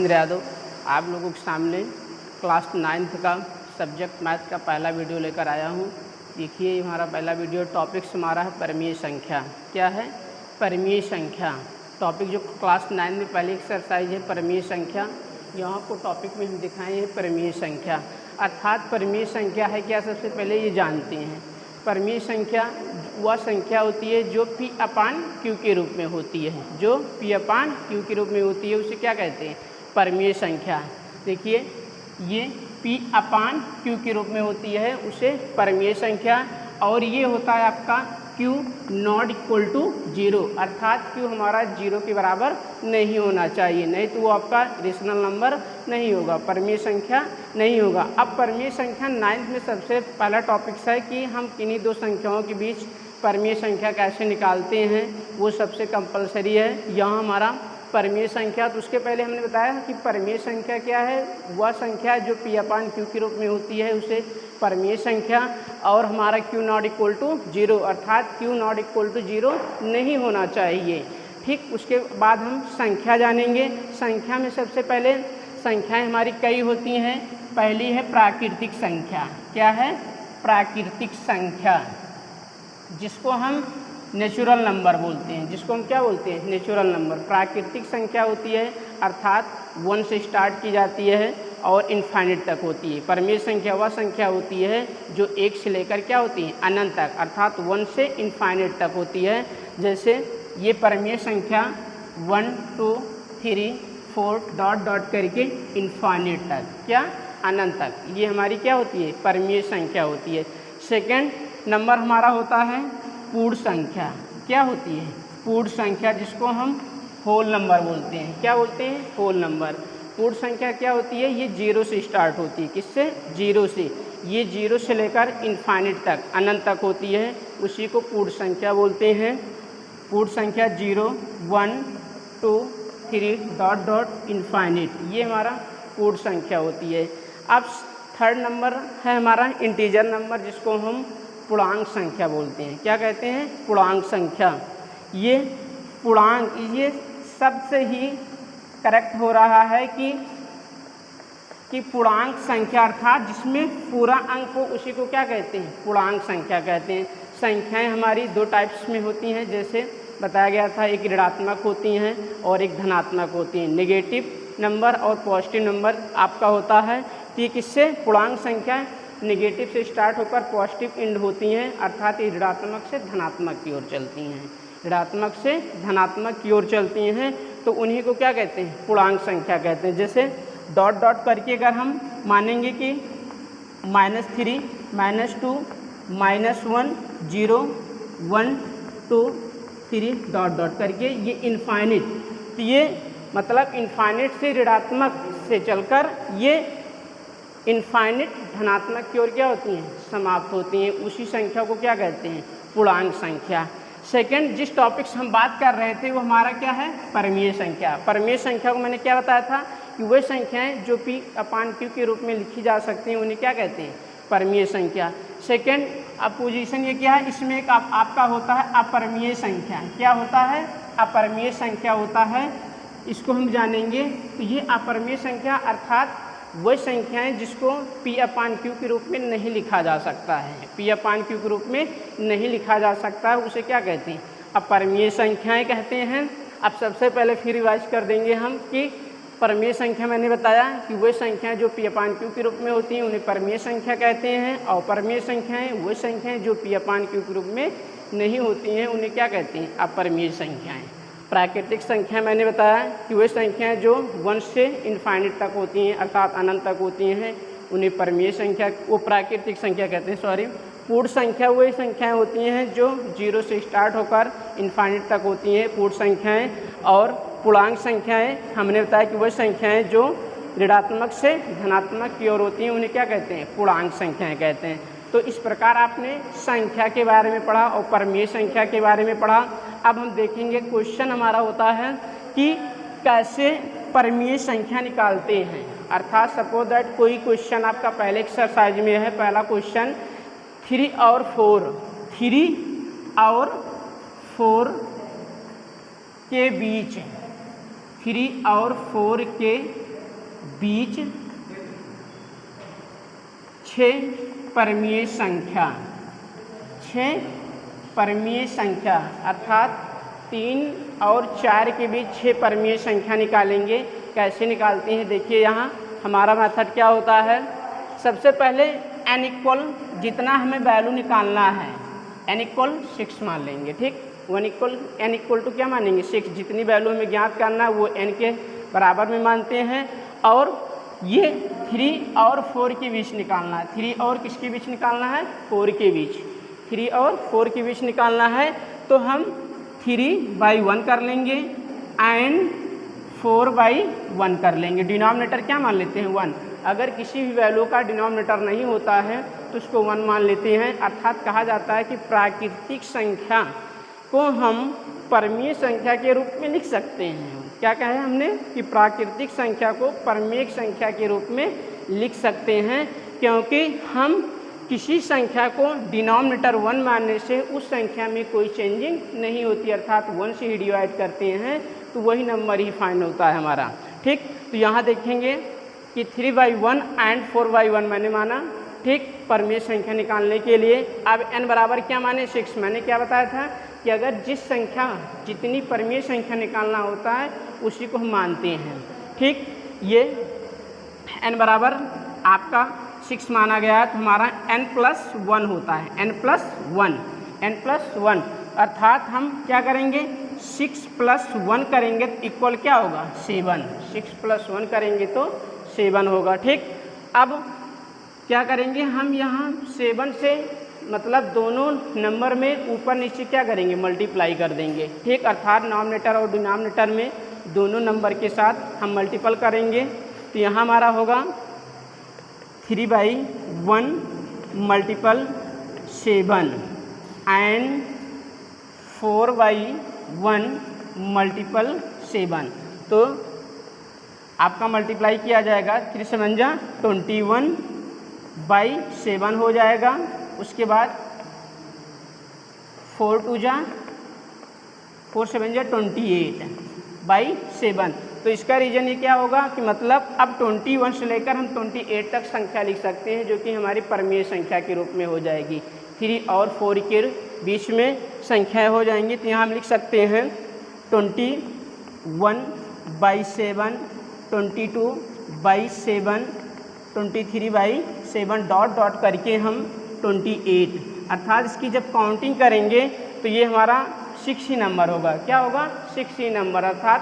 राजेंद्र यादव आप लोगों के सामने क्लास 9th का सब्जेक्ट मैथ का पहला वीडियो लेकर आया हूँ। देखिए हमारा पहला वीडियो टॉपिक्स हमारा है परिमेय संख्या। क्या है? परिमेय संख्या। टॉपिक जो क्लास 9 में पहली एक्सरसाइज है परिमेय संख्या, यहाँ को टॉपिक में हम दिखाए हैं परिमेय संख्या। अर्थात परिमेय संख्या है क्या, सबसे पहले ये जानते हैं। परिमेय संख्या वह संख्या होती है जो P/Q के रूप में होती है, जो P/Q के रूप में होती है, उसे क्या कहते हैं? परिमेय संख्या। देखिए ये P/Q के रूप में होती है, उसे परिमेय संख्या। और ये होता है आपका Q नॉट इक्वल टू 0, अर्थात Q हमारा 0 के बराबर नहीं होना चाहिए, नहीं तो वो आपका रेशनल नंबर नहीं होगा, परिमेय संख्या नहीं होगा। अब परिमेय संख्या 9th में सबसे पहला टॉपिक्स है कि हम किन्हीं दो संख्याओं के बीच परिमेय संख्या कैसे निकालते हैं, वो सबसे कंपलसरी है। यहाँ हमारा परिमेय संख्या, तो उसके पहले हमने बताया कि परिमेय संख्या क्या है, वह संख्या जो P/Q के रूप में होती है उसे परिमेय संख्या। और हमारा Q नॉट इक्वल टू 0, अर्थात Q नॉट इक्वल टू 0 नहीं होना चाहिए। ठीक, उसके बाद हम संख्या जानेंगे। संख्या में सबसे पहले संख्याएं हमारी कई होती हैं। पहली है प्राकृतिक संख्या। क्या है? प्राकृतिक संख्या, जिसको हम नेचुरल नंबर बोलते हैं, जिसको हम क्या बोलते हैं? Natural number. प्राकृतिक संख्या होती है अर्थात 1 से स्टार्ट की जाती है और इनफाइनिट तक होती है। परिमेय संख्या वह संख्या होती है जो 1 से लेकर क्या होती है? अनंत तक, अर्थात 1 से इनफाइनिट तक होती है। जैसे ये परिमेय संख्या 1 2 3 4 डॉट डॉट करके इनफाइनिट तक, क्या? अनंत तक, ये हमारी क्या होती है? परिमेय संख्या होती है। सेकेंड नंबर हमारा होता है पूर्ण संख्या। क्या होती है? पूर्ण संख्या, जिसको हम होल नंबर बोलते हैं। क्या बोलते हैं? Whole number. पूर्ण संख्या क्या होती है? ये 0 से स्टार्ट होती है। किससे? 0 से। ये 0 से लेकर इनफाइनिट तक, अनंत तक होती है, उसी को पूर्ण संख्या बोलते हैं। पूर्ण संख्या 0 1 2 3 डॉट डॉट इनफाइनिट, ये हमारा पूर्ण संख्या होती है। अब थर्ड नंबर है हमारा इंटीजर नंबर, जिसको हम पूर्णांक संख्या बोलते हैं। क्या कहते हैं? पूर्णांक संख्या। ये पूर्णांक, ये सबसे ही करेक्ट हो रहा है कि पूर्णांक संख्या अर्थात जिसमें पूरा अंक हो, उसी को क्या कहते हैं? पूर्णांक संख्या कहते हैं। संख्याएं हमारी 2 टाइप्स में होती हैं, जैसे बताया गया था, एक ऋणात्मक होती हैं और एक धनात्मक होती हैं। नेगेटिव नंबर और पॉजिटिव नंबर आपका होता है। तो ये किससे? पूर्णांक संख्या नेगेटिव से स्टार्ट होकर पॉजिटिव एंड होती हैं, अर्थात ये ऋणात्मक से धनात्मक की ओर चलती हैं। ऋणात्मक से धनात्मक की ओर चलती हैं, तो उन्हीं को क्या कहते हैं? पूर्णांक संख्या कहते हैं। जैसे डॉट डॉट करके अगर हम मानेंगे कि -3 -2 -1 0 1 2 3 डॉट डॉट करके ये इनफाइनिट, तो ये मतलब इनफाइनिट से ऋणात्मक से चलकर ये इनफाइनिट धनात्मक की ओर क्या होती हैं? समाप्त होती हैं। उसी संख्या को क्या कहते हैं? पूर्णांक संख्या। सेकंड जिस टॉपिक से हम बात कर रहे थे वो हमारा क्या है? परिमेय संख्या। परिमेय संख्या को मैंने क्या बताया था कि वे संख्याएं जो P/Q के रूप में लिखी जा सकती हैं, उन्हें क्या कहते हैं? परिमेय संख्या। सेकंड अब पोजीशन ये क्या है? इसमें एक आपका होता है अपरिमेय संख्या। क्या होता है? अपरिमेय संख्या होता है, इसको हम जानेंगे। तो ये अपरिमेय संख्या अर्थात वह संख्याएं जिसको P/Q के रूप में नहीं लिखा जा सकता है, P/Q के रूप में नहीं लिखा जा सकता है, उसे क्या कहते हैं? अपरिमेय संख्याएं कहते हैं। अब सबसे पहले फिर रिवाइज कर देंगे हम कि परिमेय संख्या मैंने बताया कि वह संख्याएं जो P/Q के रूप में होती हैं उन्हें परिमेय संख्या कहते हैं, और अपरिमेय संख्याएं वह संख्याएं जो P/Q के रूप में नहीं होती हैं उन्हें क्या कहते हैं? अपरिमेय संख्याएं। प्राकृतिक संख्या मैंने बताया कि वे संख्याएं जो 1 से इनफाइनिट तक होती हैं, अर्थात अनंत तक होती हैं, उन्हें परिमेय संख्या, वो प्राकृतिक संख्या कहते हैं, सॉरी। पूर्ण संख्या वही संख्याएं होती हैं जो 0 से स्टार्ट होकर इनफाइनिट तक होती हैं, पूर्ण संख्याएं। और पूर्णांक संख्याएं हमने बताया कि वह संख्याएं जो ऋणात्मक से धनात्मक की ओर होती हैं, उन्हें क्या कहते हैं? पूर्णांक संख्याएं कहते हैं। तो इस प्रकार आपने संख्या के बारे में पढ़ा और परिमेय संख्या के बारे में पढ़ा। अब हम देखेंगे क्वेश्चन हमारा होता है कि कैसे परिमेय संख्या निकालते हैं। अर्थात सपोज दैट कोई क्वेश्चन आपका पहले एक्सरसाइज में है, पहला क्वेश्चन 3 और 4 के बीच 3 और 4 के बीच 6 परमीय संख्या, 6 परमीय संख्या अर्थात 3 और 4 के बीच 6 परमीय संख्या निकालेंगे। कैसे निकालते हैं देखिए, यहाँ हमारा मेथड क्या होता है। सबसे पहले n इक्वल जितना हमें वैल्यू निकालना है n इक्वल 6 मान लेंगे, ठीक। n इक्वल टू क्या मानेंगे 6, जितनी वैल्यू हमें ज्ञात करना है वो n के बराबर में मानते हैं। और ये 3 और 4 के बीच निकालना है, 3 और किसके बीच निकालना है 4 के बीच, 3 और 4 के बीच निकालना है। तो हम 3/1 कर लेंगे एंड 4/1 कर लेंगे। डिनोमिनेटर क्या मान लेते हैं 1। अगर किसी भी वैल्यू का डिनोमिनेटर नहीं होता है तो उसको 1 मान लेते हैं। अर्थात कहा जाता है कि प्राकृतिक संख्या को हम परमीय संख्या के रूप में लिख सकते हैं। क्या कहा हमने कि प्राकृतिक संख्या को परमीय संख्या के रूप में लिख सकते हैं, क्योंकि हम किसी संख्या को डिनोमिनेटर 1 मानने से उस संख्या में कोई चेंजिंग नहीं होती, अर्थात 1 से ही डिवाइड करते हैं तो वही नंबर ही फाइंड होता है हमारा, ठीक। तो यहाँ देखेंगे कि 3/1 एंड 4/1 मैंने माना, ठीक, परमीय संख्या निकालने के लिए। अब n बराबर क्या माने 6। मैंने क्या बताया था कि अगर जितनी परमीय संख्या निकालना होता है उसी को हम मानते हैं, ठीक। ये n बराबर आपका 6 माना गया है तो हमारा n+1 होता है, n+1 अर्थात हम क्या करेंगे 6 + 1 करेंगे तो इक्वल क्या होगा 7। 6 + 1 करेंगे तो 7 होगा, ठीक। अब क्या करेंगे हम यहाँ 7 से मतलब दोनों नंबर में ऊपर नीचे क्या करेंगे मल्टीप्लाई कर देंगे, ठीक। अर्थात नॉमिनेटर और डिनोमिनेटर में दोनों नंबर के साथ हम मल्टीपल करेंगे। तो यहाँ हमारा होगा 3/1 × 7 एंड 4/1 × 7। तो आपका मल्टीप्लाई किया जाएगा 3 7 जा 21/7 हो जाएगा। उसके बाद 4 2 जा 4 7 जा 28/7। तो इसका रीज़न ये क्या होगा कि मतलब अब 21 से लेकर हम 28 तक संख्या लिख सकते हैं, जो कि हमारी परमीय संख्या के रूप में हो जाएगी। 3 और 4 के बीच में संख्याएं हो जाएंगी। तो यहाँ हम लिख सकते हैं 21/7, 22/7, 23/7 डॉट करके हम 28, अर्थात इसकी जब काउंटिंग करेंगे तो ये हमारा 6 ही नंबर होगा। क्या होगा 6 ही नंबर, अर्थात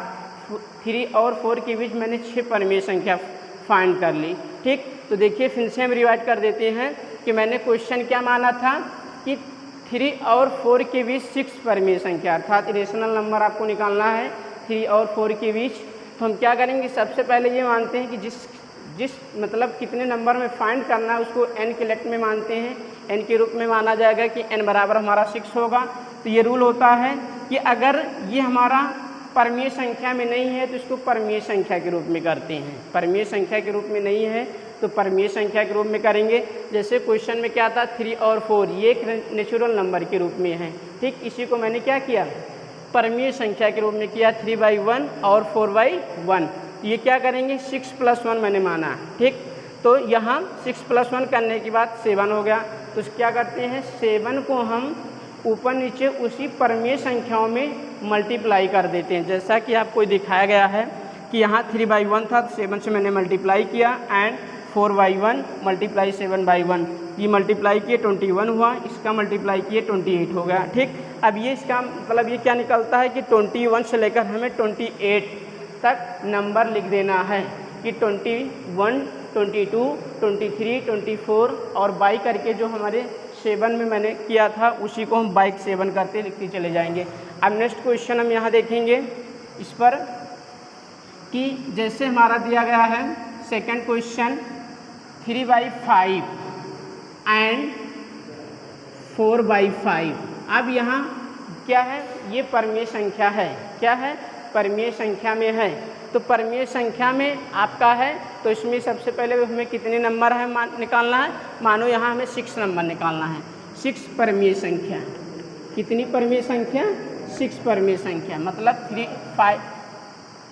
3 और 4 के बीच मैंने 6 परमीय संख्या फाइंड कर ली, ठीक। तो देखिए फिर से हम रिवाइज कर देते हैं कि मैंने क्वेश्चन क्या माना था कि 3 और 4 के बीच 6 परमीय संख्या, अर्थात इरेशनल नंबर आपको निकालना है 3 और 4 के बीच। तो हम क्या करेंगे सबसे पहले ये मानते हैं कि जिस मतलब कितने नंबर में फाइंड करना है उसको n के लेफ्ट में मानते हैं, n के रूप में माना जाएगा कि n बराबर हमारा 6 होगा। तो ये रूल होता है कि अगर ये हमारा परमीय संख्या में नहीं है तो इसको परमीय संख्या के रूप में करते हैं। परमीय संख्या के रूप में नहीं है तो परमीय संख्या के रूप में करेंगे। जैसे क्वेश्चन में क्या था 3 और 4 ये एक नेचुरल नंबर के रूप में है, ठीक। इसी को मैंने क्या किया परमीय संख्या के रूप में किया 3/1 और 4/1। ये क्या करेंगे 6 + 1 मैंने माना, ठीक। तो यहाँ 6 + 1 करने के बाद 7 हो गया। तो क्या करते हैं 7 को हम ऊपर नीचे उसी परमीय संख्याओं में मल्टीप्लाई कर देते हैं। जैसा कि आपको दिखाया गया है कि यहाँ 3/1 था तो 7 से मैंने मल्टीप्लाई किया एंड 4/1 × 7/1, ये मल्टीप्लाई किए 21 हुआ, इसका मल्टीप्लाई किए 28 हो गया, ठीक। अब ये इसका मतलब ये क्या निकलता है कि 21 से लेकर हमें 28 तक नंबर लिख देना है कि 21, 22, 23, 24 और बाई करके जो हमारे 7 में मैंने किया था उसी को हम बाई 7 करते लिखते चले जाएंगे। अब नेक्स्ट क्वेश्चन हम यहाँ देखेंगे इस पर कि जैसे हमारा दिया गया है सेकंड क्वेश्चन 3/5 एंड 4/5। अब यहाँ क्या है ये परमीय संख्या है, क्या है परमीय संख्या में है। तो परमीय संख्या में आपका है तो इसमें सबसे पहले हमें कितने नंबर है निकालना है। मानो यहाँ हमें 6 नंबर निकालना है। 6 परमीय संख्या, कितनी परमीय संख्या 6 परमीय संख्या, मतलब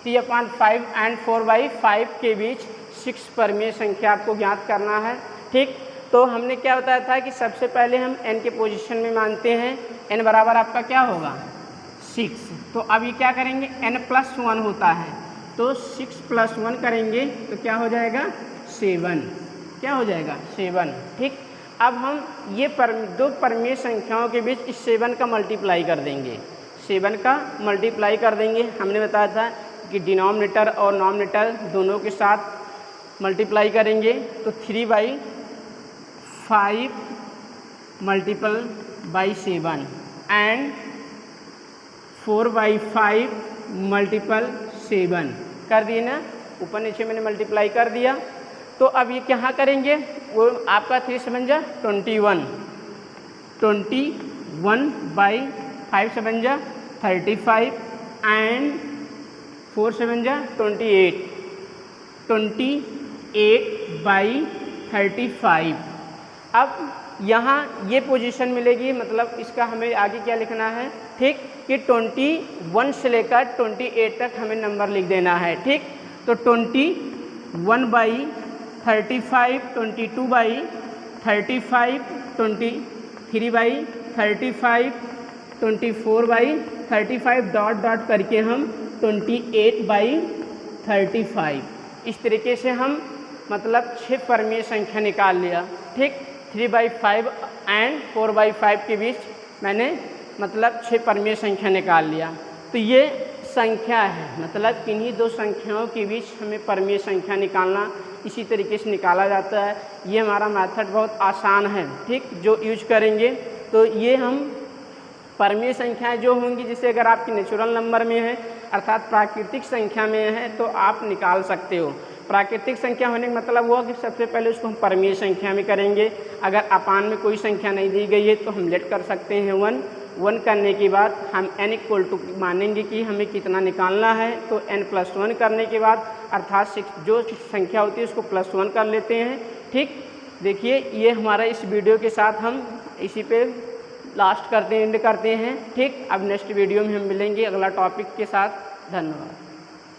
3/5 एंड 4/5 के बीच 6 परमीय संख्या आपको ज्ञात करना है। ठीक, तो हमने क्या बताया था कि सबसे पहले हम n के पोजीशन में मानते हैं, n बराबर आपका क्या होगा 6। तो अब ये क्या करेंगे, n+1 होता है, तो 6 + 1 करेंगे तो क्या हो जाएगा 7। क्या हो जाएगा 7। ठीक, अब हम ये दो परमीय संख्याओं के बीच इस 7 का मल्टीप्लाई कर देंगे, 7 का मल्टीप्लाई कर देंगे। हमने बताया था कि डिनोमिनेटर और नॉमिनेटर दोनों के साथ मल्टीप्लाई करेंगे, तो 3/5 × 7 एंड 4/5 × 7 कर दिए ना, ऊपर नीचे मैंने मल्टीप्लाई कर दिया। तो अब ये क्या करेंगे, वो आपका 3 7 जा 21, 21/5 7 जा 35 एंड 4 7 जा 28, 28/35। अब यहाँ ये पोजीशन मिलेगी, मतलब इसका हमें आगे क्या लिखना है, ठीक, कि 21 से लेकर 28 तक हमें नंबर लिख देना है। ठीक, तो 21/35, 22/35, 23/35, 24/35 डॉट डॉट करके हम 28/35 इस तरीके से हम मतलब 6 परमीय संख्या निकाल लिया। ठीक, 3/5 एंड 4/5 के बीच मैंने मतलब 6 परमीय संख्या निकाल लिया। तो ये संख्या है, मतलब किन्हीं दो संख्याओं के बीच हमें परमीय संख्या निकालना इसी तरीके से निकाला जाता है। ये हमारा मेथड बहुत आसान है। ठीक, जो यूज करेंगे तो ये हम परमीय संख्याएं जो होंगी, जिसे अगर आपकी नेचुरल नंबर में है अर्थात प्राकृतिक संख्या में है तो आप निकाल सकते हो। प्राकृतिक संख्या होने का मतलब हुआ कि सबसे पहले उसको हम परमीय संख्या में करेंगे। अगर अपान में कोई संख्या नहीं दी गई है तो हम लेट कर सकते हैं 1 करने के बाद हम n = मानेंगे कि हमें कितना निकालना है, तो n+1 करने के बाद अर्थात 6 जो संख्या होती है उसको +1 कर लेते हैं। ठीक, देखिए ये हमारा इस वीडियो के साथ हम इसी पे लास्ट करते हैं, एंड करते हैं। ठीक, अब नेक्स्ट वीडियो में हम मिलेंगे अगला टॉपिक के साथ। धन्यवाद।